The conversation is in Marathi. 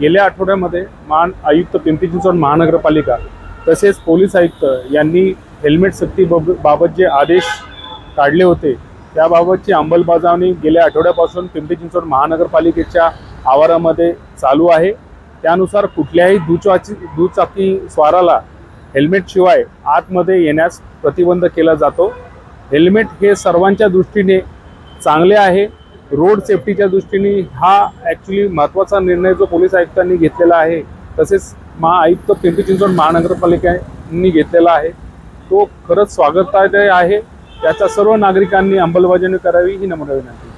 गेल्या आठवड्यामध्ये आयुक्त पिंपरी चिंचवड महानगरपालिका तसेच पोलीस आयुक्त यांनी हेल्मेट सक्ती बाबत जे आदेश काढले होते त्याबाबतची अंमलबजावणी गेल्या आठवड्यापासून पिंपरी चिंचवड महानगरपालिकेच्या आवारामध्ये चालू आहे। त्यानुसार कुठल्याही दुचाकी स्वाराला हेल्मेट शिवाय आतमध्ये येण्यास प्रतिबंध केला जातो। हेल्मेट हे सर्वांच्या दृष्टीने चांगले आहे। रोड सेफ्टीच्या दृष्टीने हा ॲक्च्युली महत्त्वाचा निर्णय जो पोलीस आयुक्तांनी घेतलेला आहे तसेच आयुक्त पिंपरी चिंचवड महानगरपालिकेने घेतलेला आहे तो खरंच स्वागतार्ह आहे। त्याचा सर्व नागरिकांनी अंमलबजावणी करावी ही नम्र विनंती।